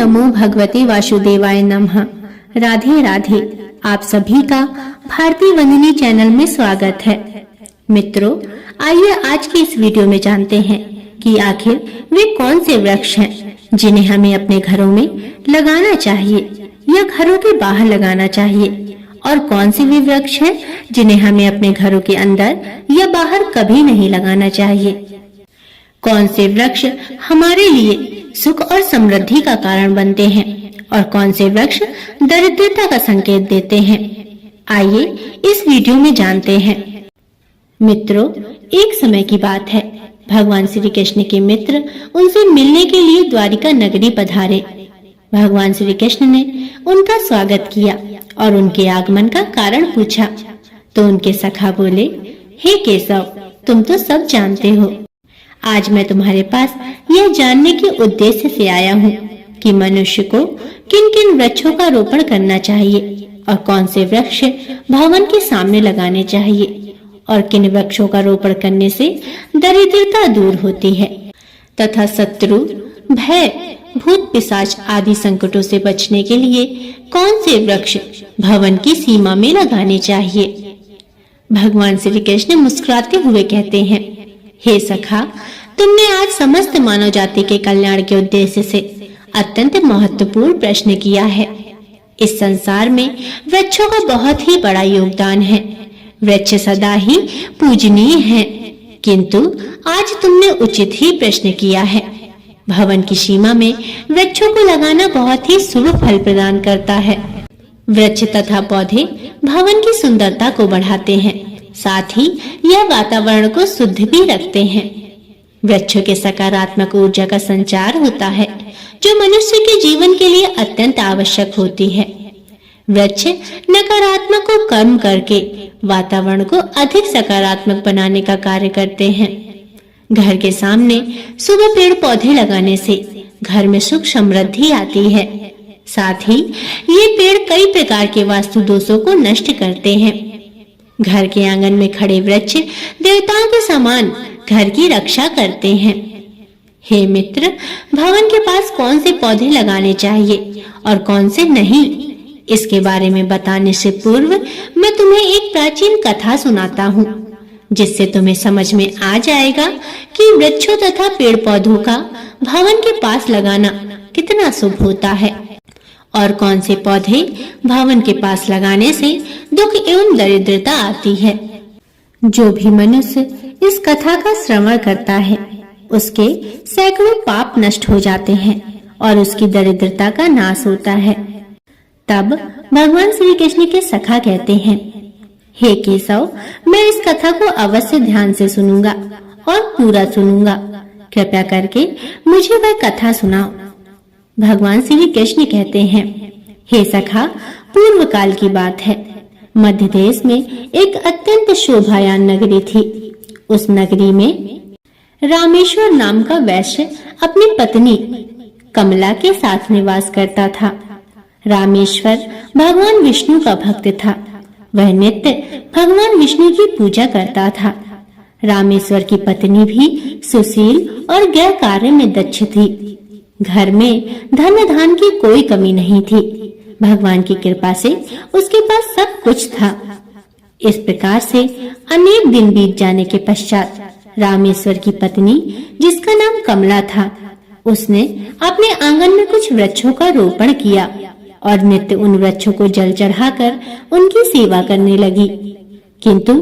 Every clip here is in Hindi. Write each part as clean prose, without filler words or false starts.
नमो भगवते वासुदेवाय नमः। राधे राधे। आप सभी का भारती वंदनी चैनल में स्वागत है। मित्रों, आइए आज की इस वीडियो में जानते हैं कि आखिर वे कौन से वृक्ष हैं जिन्हें हमें अपने घरों में लगाना चाहिए या घरों के बाहर लगाना चाहिए, और कौन से वे वृक्ष हैं जिन्हें हमें अपने घरों के अंदर या बाहर कभी नहीं लगाना चाहिए। कौन से वृक्ष हमारे लिए सुख और समृद्धि का कारण बनते हैं और कौन से वृक्ष दरिद्रता का संकेत देते हैं, आइए इस वीडियो में जानते हैं। मित्रों, एक समय की बात है, भगवान श्री कृष्ण के मित्र उनसे मिलने के लिए द्वारिका नगरी पधारे। भगवान श्री कृष्ण ने उनका स्वागत किया और उनके आगमन का कारण पूछा तो उनके सखा बोले, हे केशव, तुम तो सब जानते हो। आज मैं तुम्हारे पास यह जानने के उद्देश्य से आया हूँ कि मनुष्य को किन किन वृक्षों का रोपण करना चाहिए और कौन से वृक्ष भवन के सामने लगाने चाहिए और किन वृक्षों का रोपण करने से दरिद्रता दूर होती है तथा शत्रु, भय, भूत पिशाच आदि संकटों से बचने के लिए कौन से वृक्ष भवन की सीमा में लगाने चाहिए। भगवान श्री कृष्ण मुस्कुराते हुए कहते हैं, हे सखा, तुमने आज समस्त मानव जाति के कल्याण के उद्देश्य से अत्यंत महत्वपूर्ण प्रश्न किया है। इस संसार में वृक्षों का बहुत ही बड़ा योगदान है। वृक्ष सदा ही पूजनीय हैं, किंतु आज तुमने उचित ही प्रश्न किया है। भवन की सीमा में वृक्षों को लगाना बहुत ही शुभ फल प्रदान करता है। वृक्ष तथा पौधे भवन की सुंदरता को बढ़ाते हैं, साथ ही यह वातावरण को शुद्ध भी रखते हैं। वृक्षों के सकारात्मक ऊर्जा का संचार होता है जो मनुष्य के जीवन के लिए अत्यंत आवश्यक होती है। वृक्ष नकारात्मक को कम करके वातावरण को अधिक सकारात्मक बनाने का कार्य करते हैं। घर के सामने शुभ पेड़ पौधे लगाने से घर में सुख समृद्धि आती है। साथ ही ये पेड़ कई प्रकार के वास्तु दोषों को नष्ट करते हैं। घर के आंगन में खड़े वृक्ष देवताओं के समान घर की रक्षा करते हैं। हे मित्र, भवन के पास कौन से पौधे लगाने चाहिए और कौन से नहीं, इसके बारे में बताने से पूर्व मैं तुम्हें एक प्राचीन कथा सुनाता हूँ, जिससे तुम्हें समझ में आ जाएगा कि वृक्षों तथा पेड़ पौधों का भवन के पास लगाना कितना शुभ होता है और कौन से पौधे भवन के पास लगाने से दुख एवं दरिद्रता आती है। जो भी मनुष्य इस कथा का श्रवण करता है उसके सैकड़ों पाप नष्ट हो जाते हैं और उसकी दरिद्रता का नाश होता है। तब भगवान श्री कृष्ण के सखा कहते हैं, हे केशव, मैं इस कथा को अवश्य ध्यान से सुनूंगा और पूरा सुनूंगा। कृपया करके मुझे वह कथा सुनाओ। भगवान श्री कृष्ण कहते हैं, हे सखा, पूर्व काल की बात है। मध्य देश में एक अत्यंत शोभायान नगरी थी। उस नगरी में रामेश्वर नाम का वैश्य अपनी पत्नी कमला के साथ निवास करता था। रामेश्वर भगवान विष्णु का भक्त था। वह नित्य भगवान विष्णु की पूजा करता था। रामेश्वर की पत्नी भी सुशील और गृह कार्य में दक्ष थी। घर में धन धान की कोई कमी नहीं थी। भगवान की कृपा से उसके पास सब कुछ था। इस प्रकार से अनेक दिन बीत जाने के पश्चात रामेश्वर की पत्नी, जिसका नाम कमला था, उसने अपने आंगन में कुछ वृक्षों का रोपण किया और नित्य उन वृक्षों को जल चढ़ाकर उनकी सेवा करने लगी। किंतु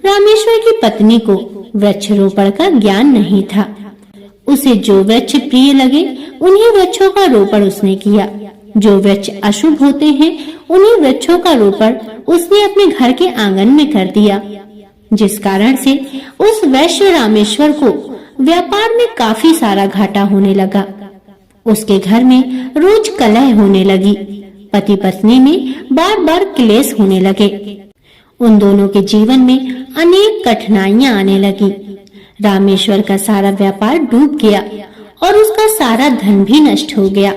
रामेश्वर की पत्नी को वृक्ष रोपण का ज्ञान नहीं था। उसे जो वृक्ष प्रिय लगे उन्हीं वृक्षों का रोपण उसने किया। जो वृक्ष अशुभ होते हैं उन्हीं वृक्षों का रोपण उसने अपने घर के आंगन में कर दिया, जिस कारण से उस वैश्य रामेश्वर को व्यापार में काफी सारा घाटा होने लगा। उसके घर में रोज कलह होने लगी। पति पत्नी में बार बार क्लेश होने लगे। उन दोनों के जीवन में अनेक कठिनाइयां आने लगी। रामेश्वर का सारा व्यापार डूब गया और उसका सारा धन भी नष्ट हो गया।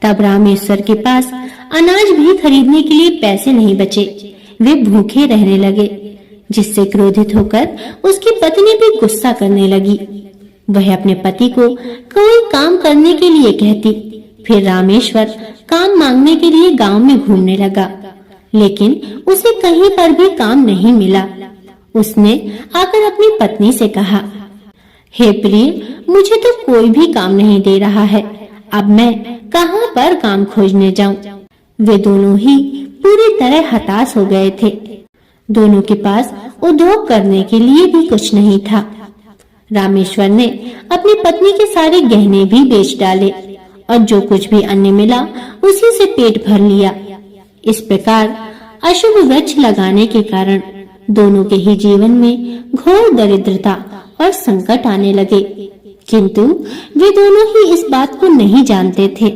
तब रामेश्वर के पास अनाज भी खरीदने के लिए पैसे नहीं बचे। वे भूखे रहने लगे, जिससे क्रोधित होकर उसकी पत्नी भी गुस्सा करने लगी। वह अपने पति को कोई काम करने के लिए कहती, फिर रामेश्वर काम मांगने के लिए गांव में घूमने लगा, लेकिन उसे कहीं पर भी काम नहीं मिला। उसने आकर अपनी पत्नी से कहा, हे प्रिय, मुझे तो कोई भी काम नहीं दे रहा है, अब मैं कहाँ पर काम खोजने जाऊं? वे दोनों ही पूरी तरह हताश हो गए थे। दोनों के पास उद्योग करने के लिए भी कुछ नहीं था। रामेश्वर ने अपनी पत्नी के सारे गहने भी बेच डाले और जो कुछ भी अन्य मिला उसी से पेट भर लिया। इस प्रकार अशुभ वृक्ष लगाने के कारण दोनों के ही जीवन में घोर दरिद्रता और संकट आने लगे, किंतु वे दोनों ही इस बात को नहीं जानते थे।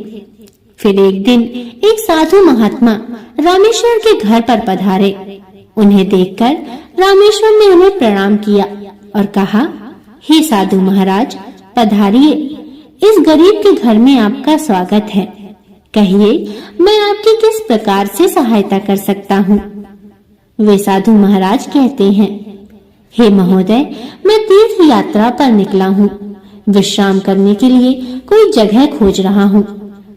फिर एक दिन एक साधु महात्मा रामेश्वर के घर पर पधारे। उन्हें देखकर रामेश्वर ने उन्हें प्रणाम किया और कहा, हे साधु महाराज, पधारिए, इस गरीब के घर में आपका स्वागत है। कहिए, मैं आपकी किस प्रकार से सहायता कर सकता हूँ? वे साधु महाराज कहते हैं, हे महोदय, मैं तीर्थ यात्रा पर निकला हूँ, विश्राम करने के लिए कोई जगह खोज रहा हूँ।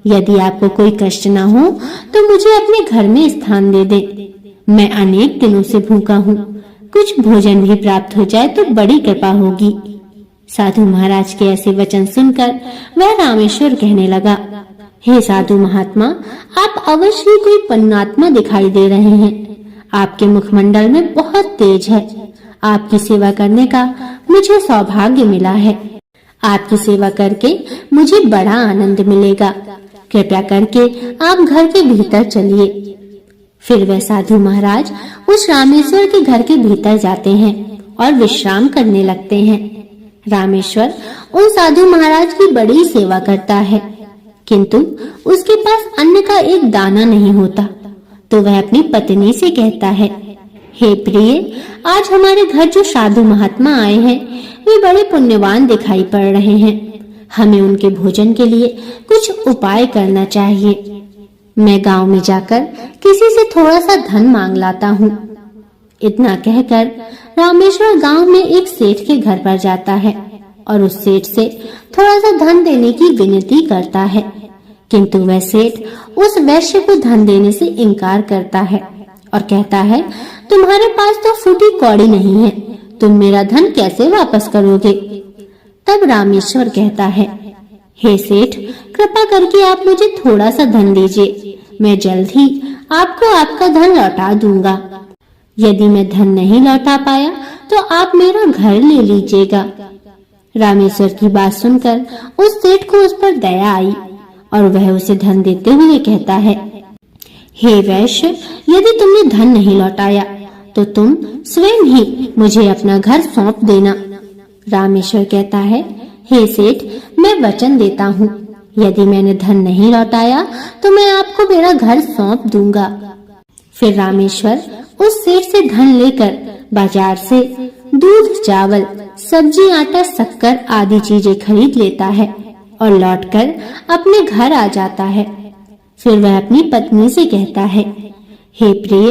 यदि आपको कोई कष्ट न हो तो मुझे अपने घर में स्थान दे दे। मैं अनेक दिनों से भूखा हूँ, कुछ भोजन भी प्राप्त हो जाए तो बड़ी कृपा होगी। साधु महाराज के ऐसे वचन सुनकर वह रामेश्वर कहने लगा, हे साधु महात्मा, आप अवश्य ही कोई पुण्यात्मा दिखाई दे रहे हैं। आपके मुखमंडल में बहुत तेज है। आपकी सेवा करने का मुझे सौभाग्य मिला है। आपकी सेवा करके मुझे बड़ा आनंद मिलेगा। कृपया करके आप घर के भीतर चलिए। फिर वह साधु महाराज उस रामेश्वर के घर के भीतर जाते हैं और विश्राम करने लगते हैं। रामेश्वर उन साधु महाराज की बड़ी सेवा करता है, किंतु उसके पास अन्न का एक दाना नहीं होता। तो वह अपनी पत्नी से कहता है, हे प्रिय, आज हमारे घर जो साधु महात्मा आए हैं वे बड़े पुण्यवान दिखाई पड़ रहे हैं। हमें उनके भोजन के लिए कुछ उपाय करना चाहिए। मैं गांव में जाकर किसी से थोड़ा सा धन मांग लाता हूँ। इतना कहकर रामेश्वर गांव में एक सेठ के घर पर जाता है और उस सेठ से थोड़ा सा धन देने की विनती करता है, किंतु वह सेठ उस वैश्य को धन देने से इनकार करता है और कहता है, तुम्हारे पास तो फूटी कौड़ी नहीं है, तुम मेरा धन कैसे वापस करोगे? तब रामेश्वर कहता है, हे सेठ, कृपा करके आप मुझे थोड़ा सा धन दीजिए, मैं जल्द ही आपको आपका धन लौटा दूंगा। यदि मैं धन नहीं लौटा पाया तो आप मेरा घर ले लीजिएगा। रामेश्वर की बात सुनकर उस सेठ को उस पर दया आई और वह उसे धन देते हुए कहता है, हे वैश्य, यदि तुमने धन नहीं लौटाया तो तुम स्वयं ही मुझे अपना घर सौंप देना। रामेश्वर कहता है, हे सेठ, मैं वचन देता हूँ, यदि मैंने धन नहीं लौटाया तो मैं आपको मेरा घर सौंप दूंगा। फिर रामेश्वर उस सेठ से धन लेकर बाजार से दूध, चावल, सब्जी, आटा, शक्कर आदि चीजें खरीद लेता है और लौटकर अपने घर आ जाता है। फिर वह अपनी पत्नी से कहता है, हे प्रिय,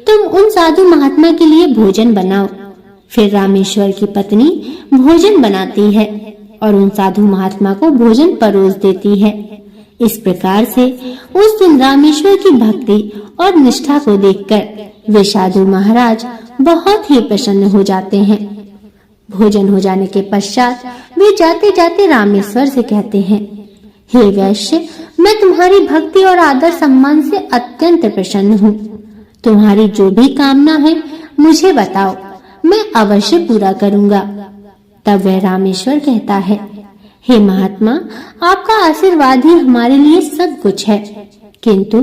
तुम उन साधु महात्मा के लिए भोजन बनाओ। फिर रामेश्वर की पत्नी भोजन बनाती है और उन साधु महात्मा को भोजन परोस देती है। इस प्रकार से उस दिन रामेश्वर की भक्ति और निष्ठा को देखकर वे साधु महाराज बहुत ही प्रसन्न हो जाते हैं। भोजन हो जाने के पश्चात वे जाते जाते रामेश्वर से कहते हैं, हे वैश्य, मैं तुम्हारी भक्ति और आदर सम्मान से अत्यंत प्रसन्न हूँ। तुम्हारी जो भी कामना है मुझे बताओ, मैं अवश्य पूरा करूँगा। तब वह रामेश्वर कहता है, हे महात्मा, आपका आशीर्वाद ही हमारे लिए सब कुछ है, किंतु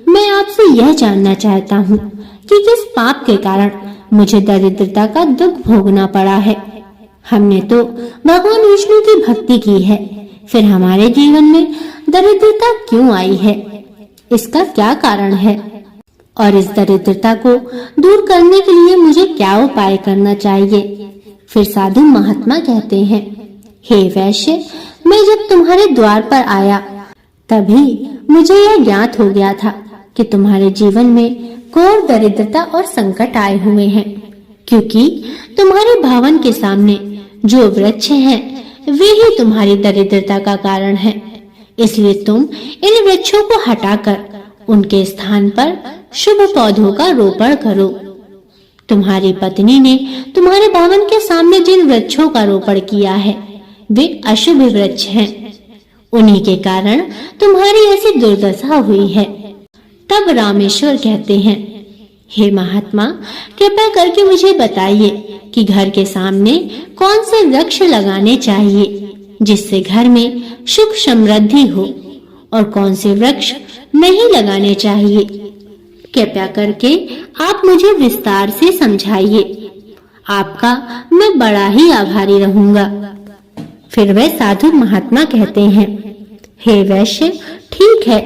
मैं आपसे यह जानना चाहता हूँ कि किस पाप के कारण मुझे दरिद्रता का दुख भोगना पड़ा है। हमने तो भगवान विष्णु की भक्ति की है, फिर हमारे जीवन में दरिद्रता क्यों आई है? इसका क्या कारण है? और इस दरिद्रता को दूर करने के लिए मुझे क्या उपाय करना चाहिए? फिर साधु महात्मा कहते हैं, हे वैश्य, मैं जब तुम्हारे द्वार पर आया तभी मुझे यह ज्ञात हो गया था कि तुम्हारे जीवन में घोर दरिद्रता और संकट आए हुए हैं, क्योंकि तुम्हारे भवन के सामने जो वृक्ष हैं वे ही तुम्हारी दरिद्रता का कारण है। इसलिए तुम इन वृक्षों को हटाकर उनके स्थान पर शुभ पौधों का रोपण करो। तुम्हारी पत्नी ने तुम्हारे भवन के सामने जिन वृक्षों का रोपण किया है वे अशुभ वृक्ष हैं। उन्हीं के कारण तुम्हारी ऐसी दुर्दशा हुई है। तब रामेश्वर कहते हैं, हे महात्मा, कृपया करके मुझे बताइए कि घर के सामने कौन से वृक्ष लगाने चाहिए जिससे घर में सुख समृद्धि हो, और कौन से वृक्ष नहीं लगाने चाहिए। कृपया करके आप मुझे विस्तार से समझाइए। आपका मैं बड़ा ही आभारी रहूंगा। फिर वह साधु महात्मा कहते हैं, हे वैश्य, ठीक है,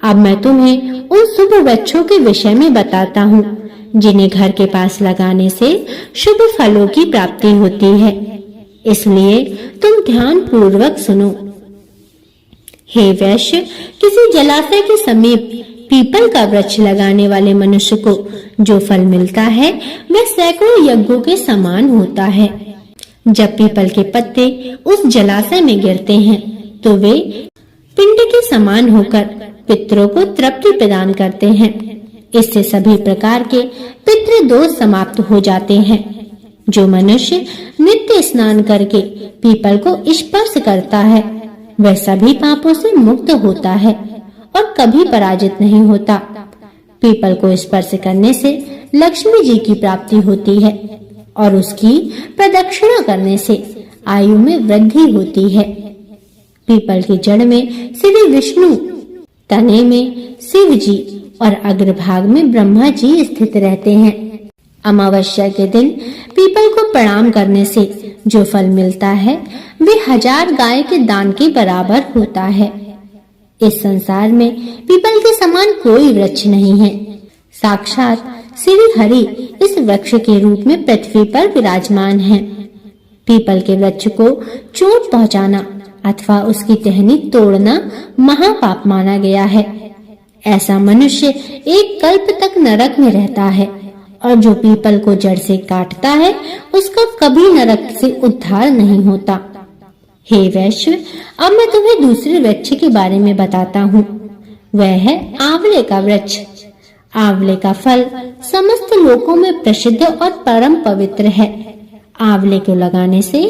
अब मैं तुम्हें उन शुभ वृक्षों के विषय में बताता हूँ जिन्हें घर के पास लगाने से शुभ फलों की प्राप्ति होती है। इसलिए तुम ध्यान पूर्वक सुनो। हे वैश्य, किसी जलाशय के समीप पीपल का वृक्ष लगाने वाले मनुष्य को जो फल मिलता है वह सैकड़ों यज्ञों के समान होता है। जब पीपल के पत्ते उस जलाशय में गिरते हैं तो वे पिंड के समान होकर पितरों को तृप्ति प्रदान करते हैं। इससे सभी प्रकार के पितृ दोष समाप्त हो जाते हैं। जो मनुष्य नित्य स्नान करके पीपल को स्पर्श करता है वह सभी पापों से मुक्त होता है और कभी पराजित नहीं होता। पीपल को स्पर्श करने से लक्ष्मी जी की प्राप्ति होती है और उसकी प्रदक्षिणा करने से आयु में वृद्धि होती है। पीपल की जड़ में श्री विष्णु, तने में शिव जी और अग्रभाग में ब्रह्मा जी स्थित रहते हैं। अमावस्या के दिन पीपल को प्रणाम करने से जो फल मिलता है वे 1000 गाय के दान के बराबर होता है। इस संसार में पीपल के समान कोई वृक्ष नहीं है। साक्षात श्री हरि इस वृक्ष के रूप में पृथ्वी पर विराजमान हैं। पीपल के वृक्ष को चोट पहुंचाना अथवा उसकी टहनी तोड़ना महापाप माना गया है। ऐसा मनुष्य एक कल्प तक नरक में रहता है और जो पीपल को जड़ से काटता है उसका कभी नरक से उद्धार नहीं होता। हे वैश्य, अब मैं तुम्हें दूसरे वृक्ष के बारे में बताता हूँ। वह है आंवले का वृक्ष। आंवले का फल समस्त लोकों में प्रसिद्ध और परम पवित्र है। आंवले को लगाने से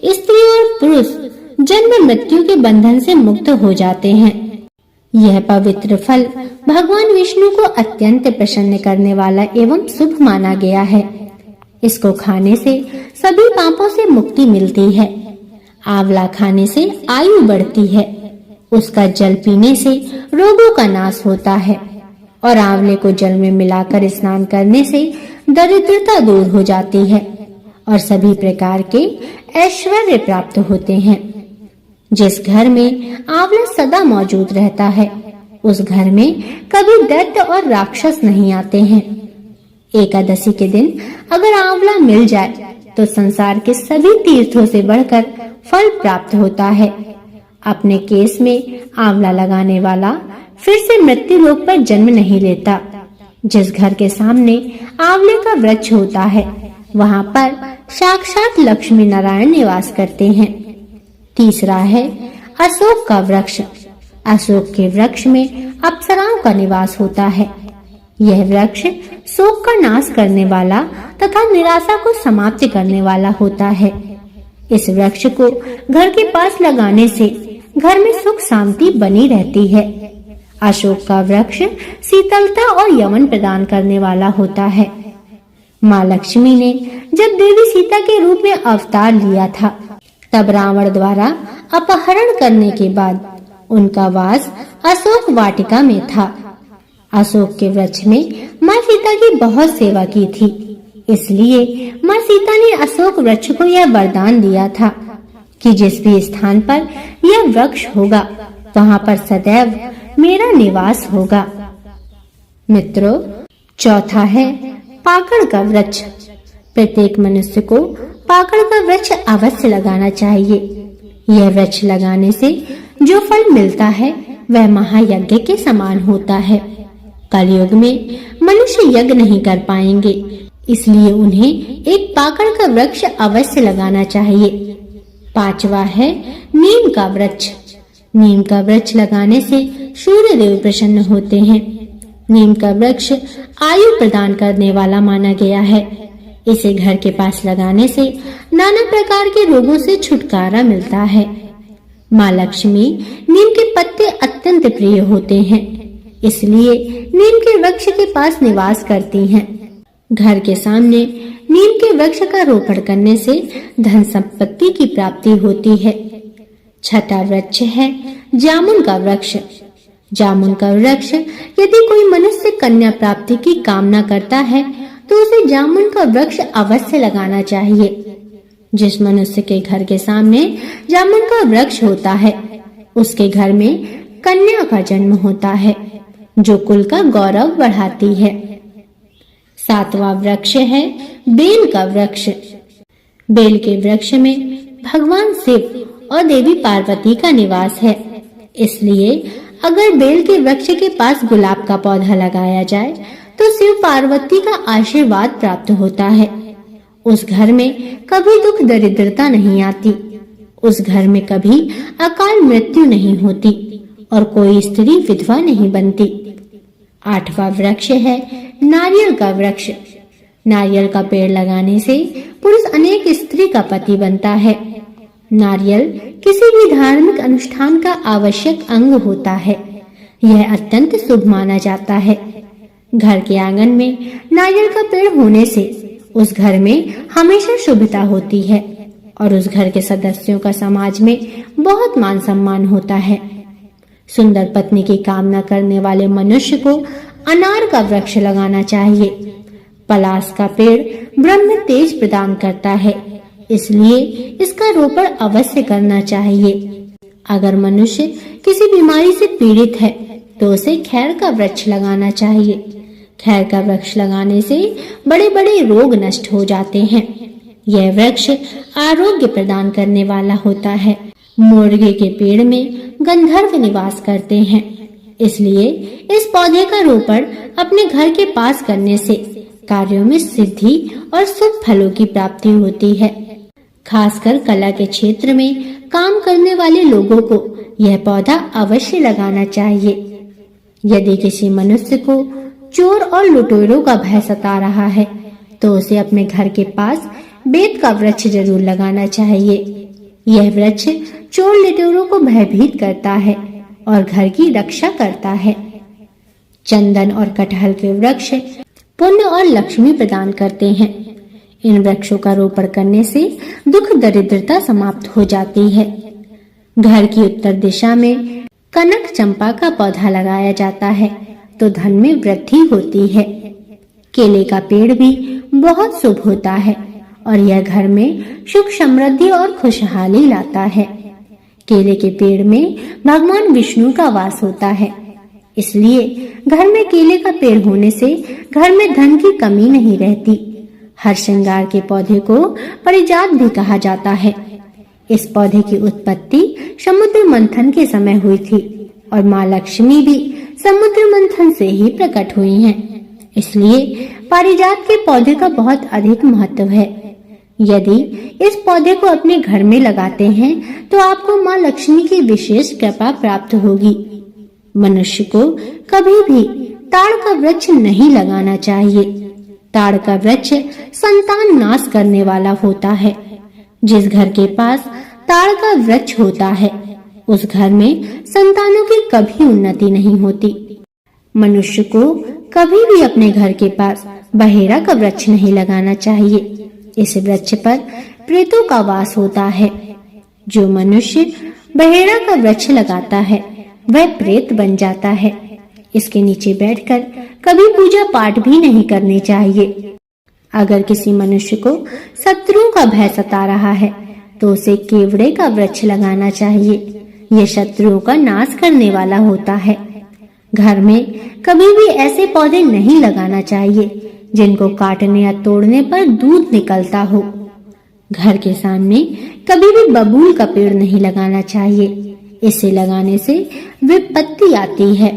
स्त्री और पुरुष जन्म मृत्यु के बंधन से मुक्त हो जाते हैं। यह पवित्र फल भगवान विष्णु को अत्यंत प्रसन्न करने वाला एवं शुभ माना गया है। इसको खाने से सभी पापों से मुक्ति मिलती है। आंवला खाने से आयु बढ़ती है। उसका जल पीने से रोगों का नाश होता है और आंवले को जल में मिलाकर स्नान करने से दरिद्रता दूर हो जाती है और सभी प्रकार के ऐश्वर्य प्राप्त होते हैं। जिस घर में आंवला सदा मौजूद रहता है उस घर में कभी दैत्य और राक्षस नहीं आते हैं। एकादशी के दिन अगर आंवला मिल जाए तो संसार के सभी तीर्थों से बढ़कर फल प्राप्त होता है। अपने केस में आंवला लगाने वाला फिर से मृत्यु लोक पर जन्म नहीं लेता। जिस घर के सामने आंवले का वृक्ष होता है वहाँ पर साक्षात लक्ष्मी नारायण निवास करते हैं। तीसरा है अशोक का वृक्ष। अशोक के वृक्ष में अप्सराओं का निवास होता है। यह वृक्ष शोक का नाश करने वाला तथा निराशा को समाप्त करने वाला होता है। इस वृक्ष को घर के पास लगाने से घर में सुख शांति बनी रहती है। अशोक का वृक्ष शीतलता और यवन प्रदान करने वाला होता है। माँ लक्ष्मी ने जब देवी सीता के रूप में अवतार लिया था तब रावण द्वारा अपहरण करने के बाद उनका वास अशोक वाटिका में था। अशोक के वृक्ष में माँ सीता की बहुत सेवा की थी, इसलिए माँ सीता ने अशोक वृक्ष को यह वरदान दिया था कि जिस भी स्थान पर यह वृक्ष होगा वहाँ पर सदैव मेरा निवास होगा। मित्रों, चौथा है पाकड़ का वृक्ष। प्रत्येक मनुष्य को पाकड़ का वृक्ष अवश्य लगाना चाहिए। यह वृक्ष लगाने से जो फल मिलता है वह महायज्ञ के समान होता है। कलयुग में मनुष्य यज्ञ नहीं कर पाएंगे, इसलिए उन्हें एक पाकड़ का वृक्ष अवश्य लगाना चाहिए। पांचवा है नीम का वृक्ष। नीम का वृक्ष लगाने से सूर्य देव प्रसन्न होते हैं। नीम का वृक्ष आयु प्रदान करने वाला माना गया है। इसे घर के पास लगाने से नाना प्रकार के रोगों से छुटकारा मिलता है। माँ लक्ष्मी नीम के पत्ते अत्यंत प्रिय होते हैं, इसलिए नीम के वृक्ष के पास निवास करती हैं। घर के सामने नीम के वृक्ष का रोपण करने से धन संपत्ति की प्राप्ति होती है। छठा वृक्ष है जामुन का वृक्ष। जामुन का वृक्ष यदि कोई मनुष्य कन्या प्राप्ति की कामना करता है तो उसे जामुन का वृक्ष अवश्य लगाना चाहिए। जिस मनुष्य के घर के सामने जामुन का वृक्ष होता है उसके घर में कन्या का जन्म होता है, जो कुल का गौरव बढ़ाती है। सातवां वृक्ष है बेल का वृक्ष। बेल के वृक्ष में भगवान शिव और देवी पार्वती का निवास है, इसलिए अगर बेल के वृक्ष के पास गुलाब का पौधा लगाया जाए तो शिव पार्वती का आशीर्वाद प्राप्त होता है। उस घर में कभी दुख दरिद्रता नहीं आती, उस घर में कभी अकाल मृत्यु नहीं होती और कोई स्त्री विधवा नहीं बनती। आठवां वृक्ष है नारियल का वृक्ष। नारियल का पेड़ लगाने से पुरुष अनेक स्त्री का पति बनता है। नारियल किसी भी धार्मिक अनुष्ठान का आवश्यक अंग होता है। यह अत्यंत शुभ माना जाता है। घर के आंगन में नारियल का पेड़ होने से उस घर में हमेशा शुभता होती है और उस घर के सदस्यों का समाज में बहुत मान सम्मान होता है। सुंदर पत्नी की कामना करने वाले मनुष्य को अनार का वृक्ष लगाना चाहिए। पलाश का पेड़ ब्रह्म तेज प्रदान करता है, इसलिए इसका रोपण अवश्य करना चाहिए। अगर मनुष्य किसी बीमारी से पीड़ित है तो उसे खैर का वृक्ष लगाना चाहिए। खैर का वृक्ष लगाने से बड़े बड़े रोग नष्ट हो जाते हैं। यह वृक्ष आरोग्य प्रदान करने वाला होता है। मुर्गे के पेड़ में गंधर्व निवास करते हैं, इसलिए इस पौधे का रोपण अपने घर के पास करने से कार्यों में सिद्धि और शुभ फलों की प्राप्ति होती है। खासकर कला के क्षेत्र में काम करने वाले लोगों को यह पौधा अवश्य लगाना चाहिए। यदि किसी मनुष्य को चोर और लुटेरों का भय सता रहा है तो उसे अपने घर के पास बेत का वृक्ष जरूर लगाना चाहिए। यह वृक्ष चोर लुटेरों को भयभीत करता है और घर की रक्षा करता है। चंदन और कटहल के वृक्ष पुण्य और लक्ष्मी प्रदान करते हैं। इन वृक्षों का रोपण करने से दुख दरिद्रता समाप्त हो जाती है। घर की उत्तर दिशा में कनक चंपा का पौधा लगाया जाता है तो धन में वृद्धि होती है। केले का पेड़ भी बहुत शुभ होता है और यह घर में सुख समृद्धि और खुशहाली लाता है। केले के पेड़ में भगवान विष्णु का वास होता है, इसलिए घर में केले का पेड़ होने से घर में धन की कमी नहीं रहती। हर श्रृंगार के पौधे को पारिजात भी कहा जाता है। इस पौधे की उत्पत्ति समुद्र मंथन के समय हुई थी और माँ लक्ष्मी भी समुद्र मंथन से ही प्रकट हुई हैं। इसलिए पारिजात के पौधे का बहुत अधिक महत्व है। यदि इस पौधे को अपने घर में लगाते हैं तो आपको माँ लक्ष्मी की विशेष कृपा प्राप्त होगी। मनुष्य को कभी भी ताड़ का वृक्ष नहीं लगाना चाहिए। ताड़ का वृक्ष संतान नाश करने वाला होता है। जिस घर के पास ताड़ का वृक्ष होता है उस घर में संतानों की कभी उन्नति नहीं होती। मनुष्य को कभी भी अपने घर के पास बहेरा का वृक्ष नहीं लगाना चाहिए। इस वृक्ष पर प्रेतों का वास होता है। जो मनुष्य बहेरा का वृक्ष लगाता है वह प्रेत बन जाता है। इसके नीचे बैठकर कभी पूजा पाठ भी नहीं करनी चाहिए। अगर किसी मनुष्य को शत्रुओं का भय सता रहा है तो उसे केवड़े का वृक्ष लगाना चाहिए। यह शत्रुओं का नाश करने वाला होता है। घर में कभी भी ऐसे पौधे नहीं लगाना चाहिए जिनको काटने या तोड़ने पर दूध निकलता हो। घर के सामने कभी भी बबूल का पेड़ नहीं लगाना चाहिए। इसे लगाने से विपत्ति आती है।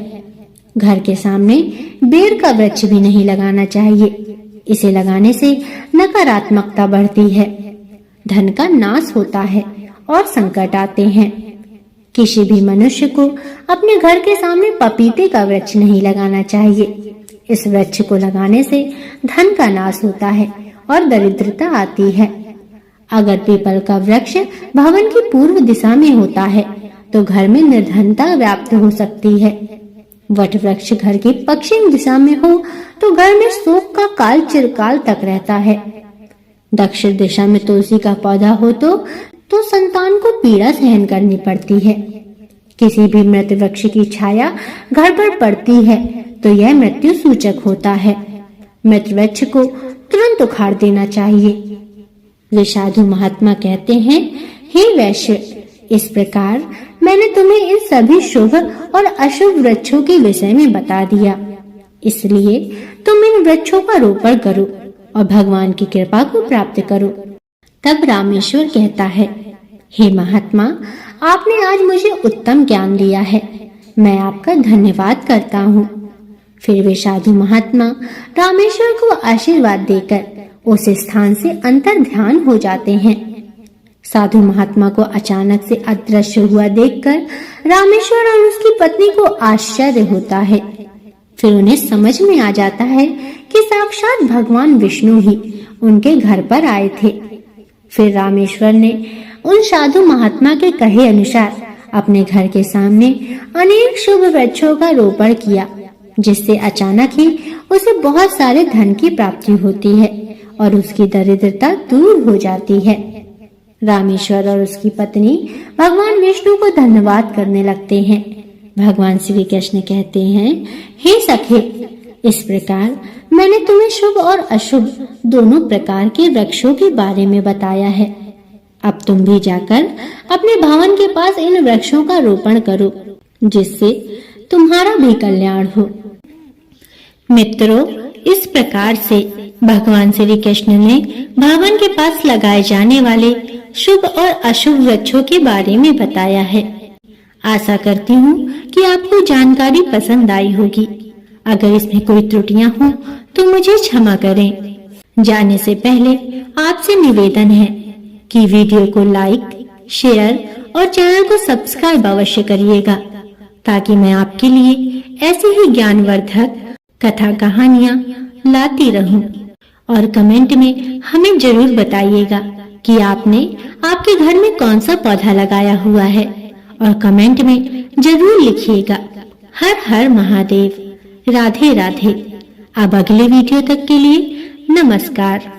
घर के सामने बेर का वृक्ष भी नहीं लगाना चाहिए। इसे लगाने से नकारात्मकता बढ़ती है, धन का नाश होता है और संकट आते हैं। किसी भी मनुष्य को अपने घर के सामने पपीते का वृक्ष नहीं लगाना चाहिए। इस वृक्ष को लगाने से धन का नाश होता है और दरिद्रता आती है। अगर पीपल का वृक्ष भवन की पूर्व दिशा में होता है तो घर में निर्धनता व्याप्त हो सकती है। वट वृक्ष घर की पश्चिम दिशा में हो तो घर में शोक का काल चिरकाल तक रहता है। दक्षिण दिशा में तुलसी का पौधा हो तो संतान को पीड़ा सहन करनी पड़ती है। किसी भी मृत वृक्ष की छाया घर पर पड़ती है तो यह मृत्यु सूचक होता है। मृत वृक्ष को तुरंत उखाड़ देना चाहिए। वे साधु महात्मा कहते हैं, हे वैश्य, इस प्रकार मैंने तुम्हें इन सभी शुभ और अशुभ वृक्षों के विषय में बता दिया, इसलिए तुम इन वृक्षों का रोपण करो और भगवान की कृपा को प्राप्त करो। तब रामेश्वर कहता है, हे महात्मा, आपने आज मुझे उत्तम ज्ञान दिया है, मैं आपका धन्यवाद करता हूँ। फिर वे साधु महात्मा रामेश्वर को आशीर्वाद देकर उस स्थान से अंतर ध्यान हो जाते हैं। साधु महात्मा को अचानक से अदृश्य हुआ देखकर रामेश्वर और उसकी पत्नी को आश्चर्य होता है। फिर उन्हें समझ में आ जाता है कि साक्षात भगवान विष्णु ही उनके घर पर आए थे। फिर रामेश्वर ने उन साधु महात्मा के कहे अनुसार अपने घर के सामने अनेक शुभ वृक्षों का रोपण किया, जिससे अचानक ही उसे बहुत सारे धन की प्राप्ति होती है और उसकी दरिद्रता दूर हो जाती है। रामेश्वर और उसकी पत्नी भगवान विष्णु को धन्यवाद करने लगते हैं। भगवान श्री कृष्ण कहते हैं, हे सखे, इस प्रकार मैंने तुम्हें शुभ और अशुभ दोनों प्रकार के वृक्षों के बारे में बताया है। अब तुम भी जाकर अपने भवन के पास इन वृक्षों का रोपण करो, जिससे तुम्हारा भी कल्याण हो। मित्रों, इस प्रकार से भगवान श्री कृष्ण ने भवन के पास लगाए जाने वाले शुभ और अशुभ वृक्षों के बारे में बताया है। आशा करती हूँ कि आपको जानकारी पसंद आई होगी। अगर इसमें कोई त्रुटियां हो तो मुझे क्षमा करें। जाने से पहले आपसे निवेदन है कि वीडियो को लाइक, शेयर और चैनल को सब्सक्राइब अवश्य करिएगा, ताकि मैं आपके लिए ऐसे ही ज्ञानवर्धक कथा कहानियां लाती रहूं। और कमेंट में हमें जरूर बताइएगा कि आपने आपके घर में कौन सा पौधा लगाया हुआ है, और कमेंट में जरूर लिखिएगा। हर हर महादेव। राधे राधे। अब अगले वीडियो तक के लिए नमस्कार।